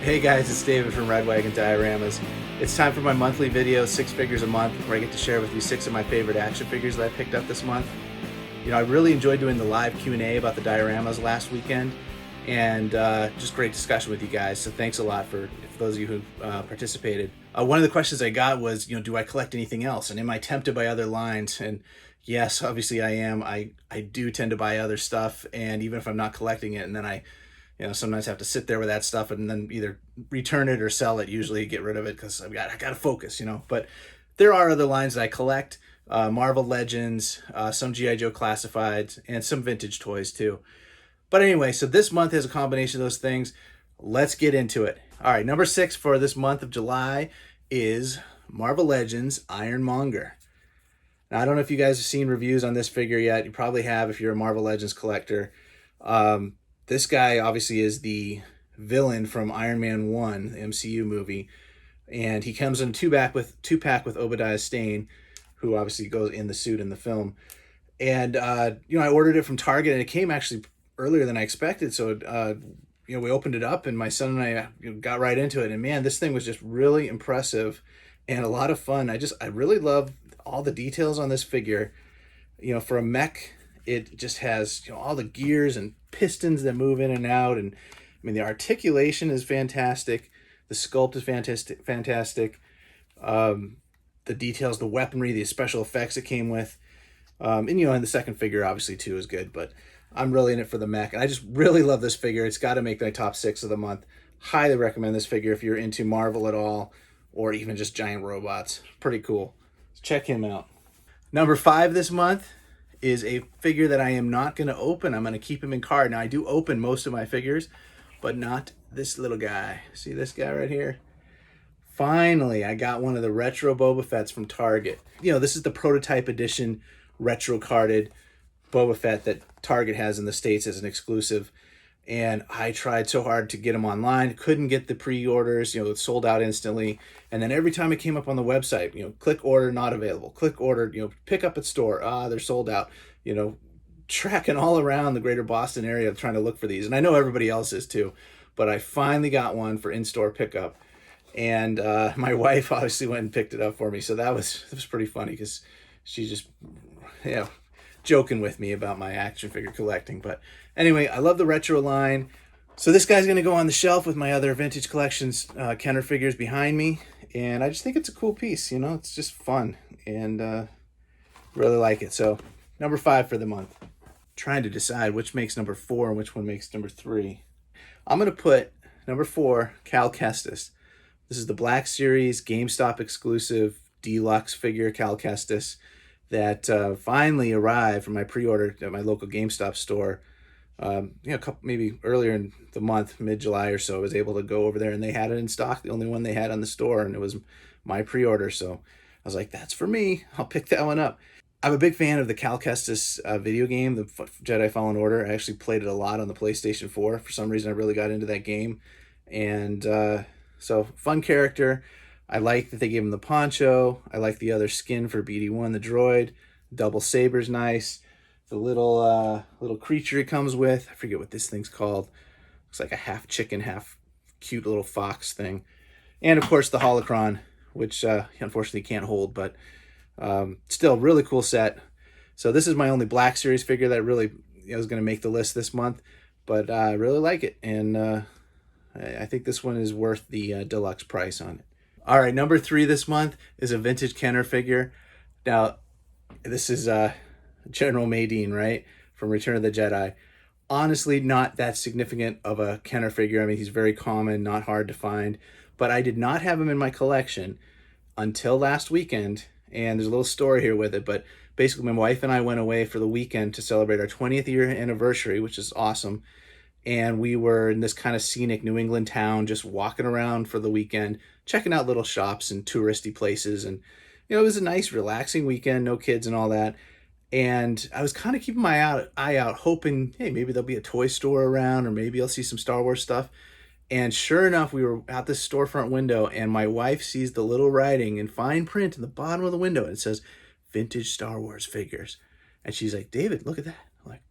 Hey guys, it's David from Red Wagon Dioramas. It's time for my monthly video, 6 Figures a Month, where I get to share with you 6 of my favorite action figures that I picked up this month. You know, I really enjoyed doing the live Q&A about the dioramas last weekend, and just great discussion with you guys, so thanks a lot for those of you who participated. One of the questions I got was, you know, do I collect anything else, and am I tempted by other lines? And yes, obviously I am. I do tend to buy other stuff, and even if I'm not collecting it, and then I sometimes have to sit there with that stuff and then either return it or sell it, usually get rid of it because I got to focus, But there are other lines that I collect, Marvel Legends, some G.I. Joe Classifieds, and some vintage toys too. But anyway, so this month has a combination of those things. Let's get into it. All right, number 6 for this month of July is Marvel Legends Ironmonger. Now, I don't know if you guys have seen reviews on this figure yet. You probably have if you're a Marvel Legends collector. This guy obviously is the villain from Iron Man 1, the MCU movie, and he comes in a two-pack with Obadiah Stane, who obviously goes in the suit in the film. And I ordered it from Target, and it came actually earlier than I expected. So we opened it up, and my son and I got right into it. And man, this thing was just really impressive and a lot of fun. I really love all the details on this figure. For a mech, it just has all the gears and pistons that move in and out, and I mean the articulation is fantastic, the sculpt is fantastic, the details, the weaponry, the special effects it came with, and the second figure obviously too is good, but I'm really in it for the mech, and I just really love this figure. It's got to make my top 6 of the month. Highly recommend this figure if you're into Marvel at all, or even just giant robots. Pretty cool. Check him out. Number 5 this month is a figure that I am not going to open. I'm going to keep him in card. Now, I do open most of my figures, but not this little guy. See this guy right here? Finally, I got one of the retro Boba Fetts from Target. This is the prototype edition retro carded Boba Fett that Target has in the States as an exclusive. And I tried so hard to get them online. Couldn't get the pre-orders, it sold out instantly. And then every time it came up on the website, click order, not available. Click order, pick up at store. They're sold out. Tracking all around the greater Boston area trying to look for these. And I know everybody else is too. But I finally got one for in-store pickup. And my wife obviously went and picked it up for me. So that was pretty funny because she just, joking with me about my action figure collecting. But anyway, I love the retro line. So this guy's going to go on the shelf with my other vintage collections Kenner figures behind me. And I just think it's a cool piece, it's just fun. And really like it. So number 5 for the month. Trying to decide which makes number 4 and which one makes number 3. I'm going to put number 4, Calcus. This is the Black Series GameStop exclusive deluxe figure Calcus that finally arrived from my pre-order at my local GameStop store. Maybe earlier in the month, mid-July or so, I was able to go over there and they had it in stock, the only one they had on the store, and it was my pre-order. So I was like, that's for me. I'll pick that one up. I'm a big fan of the Calcus video game, the Jedi Fallen Order. I actually played it a lot on the PlayStation 4. For some reason, I really got into that game. And so, fun character. I like that they gave him the poncho. I like the other skin for BD1, the droid. Double saber's nice. The little creature it comes with, I forget what this thing's called. Looks like a half chicken, half cute little fox thing. And of course the holocron, which unfortunately can't hold, but still really cool set. So this is my only Black Series figure that really is going to make the list this month, but I really like it, and I think this one is worth the deluxe price on it. All right, number 3 this month is a vintage Kenner figure. Now, this is General Madine, right, from Return of the Jedi. Honestly, not that significant of a Kenner figure. I mean, he's very common, not hard to find. But I did not have him in my collection until last weekend, and there's a little story here with it. But basically, my wife and I went away for the weekend to celebrate our 20th year anniversary, which is awesome. And we were in this kind of scenic New England town, just walking around for the weekend, checking out little shops and touristy places. And, it was a nice, relaxing weekend, no kids and all that. And I was kind of keeping my eye out, hoping, hey, maybe there'll be a toy store around, or maybe I'll see some Star Wars stuff. And sure enough, we were at this storefront window, and my wife sees the little writing in fine print in the bottom of the window. And it says, vintage Star Wars figures. And she's like, David, look at that. I'm like,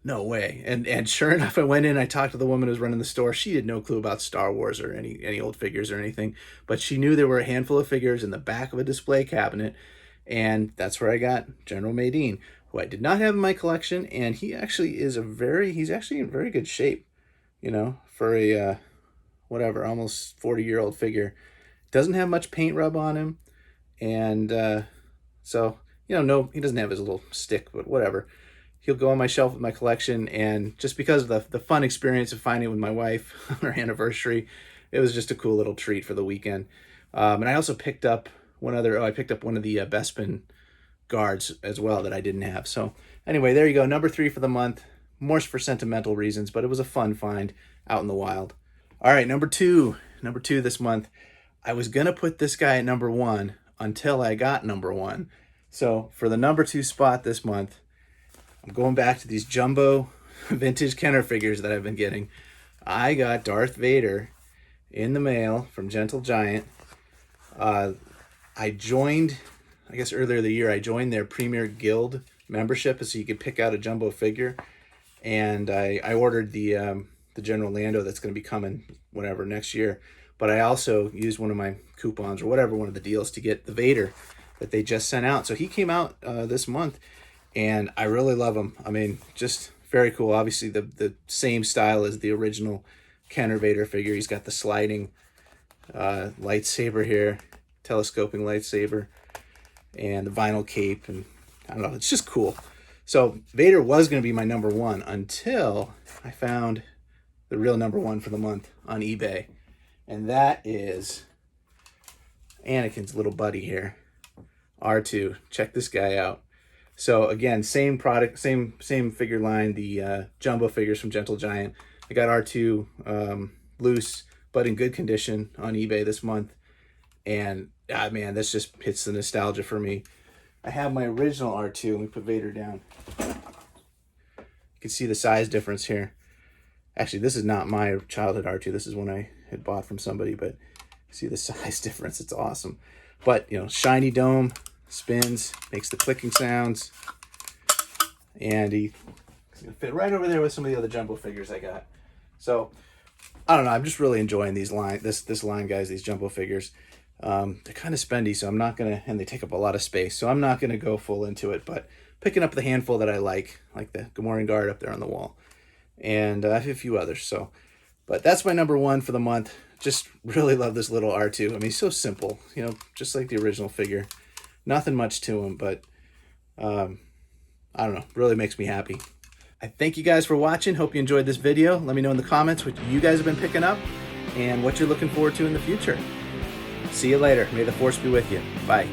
no way. And sure enough, I went in, I talked to the woman who was running the store. She had no clue about Star Wars or any old figures or anything, but she knew there were a handful of figures in the back of a display cabinet, and that's where I got General Madine, who I did not have in my collection, and he actually is he's actually in very good shape, you know, for a whatever, almost 40-year-old figure. Doesn't have much paint rub on him, and so, you know, no, he doesn't have his little stick, but whatever. He'll go on my shelf with my collection, and just because of the fun experience of finding it with my wife on our anniversary, it was just a cool little treat for the weekend. And I also picked up I picked up one of the Bespin guards as well that I didn't have. So anyway, there you go, number 3 for the month, more for sentimental reasons, but it was a fun find out in the wild. All right, number two this month. I was gonna put this guy at number 1 until I got number 1. So for the number 2 spot this month, I'm going back to these jumbo vintage Kenner figures that I've been getting. I got Darth Vader in the mail from Gentle Giant. I joined, I guess earlier the year, I joined their Premier Guild membership so you could pick out a jumbo figure. And I ordered the General Lando that's going to be coming whatever next year. But I also used one of my coupons or whatever, one of the deals, to get the Vader that they just sent out. So he came out this month, and I really love him. I mean, just very cool. Obviously, the same style as the original Kenner Vader figure. He's got the sliding lightsaber here, telescoping lightsaber, and the vinyl cape, and I don't know, it's just cool. So Vader was going to be my number 1 until I found the real number 1 for the month on eBay, and that is Anakin's little buddy here, R2. Check this guy out. So again, same product, same figure line, the jumbo figures from Gentle Giant. I got R2 loose, but in good condition on eBay this month. And man, this just hits the nostalgia for me. I have my original R2. Let me put Vader down. You can see the size difference here. Actually, this is not my childhood R2. This is one I had bought from somebody, but see the size difference. It's awesome. But, you know, shiny dome, spins, makes the clicking sounds, and he's gonna fit right over there with some of the other jumbo figures I got. So I don't know, I'm just really enjoying this line, guys, these jumbo figures. They're kind of spendy, so I'm not gonna, and they take up a lot of space, so I'm not gonna go full into it, but picking up the handful that I like the Gamorrean Guard up there on the wall, and I have a few others. So, but that's my number 1 for the month. Just really love this little R2. I mean, he's so simple, you know, just like the original figure. Nothing much to him, but I don't know, really makes me happy. I thank you guys for watching. Hope you enjoyed this video. Let me know in the comments what you guys have been picking up and what you're looking forward to in the future. See you later. May the Force be with you. Bye.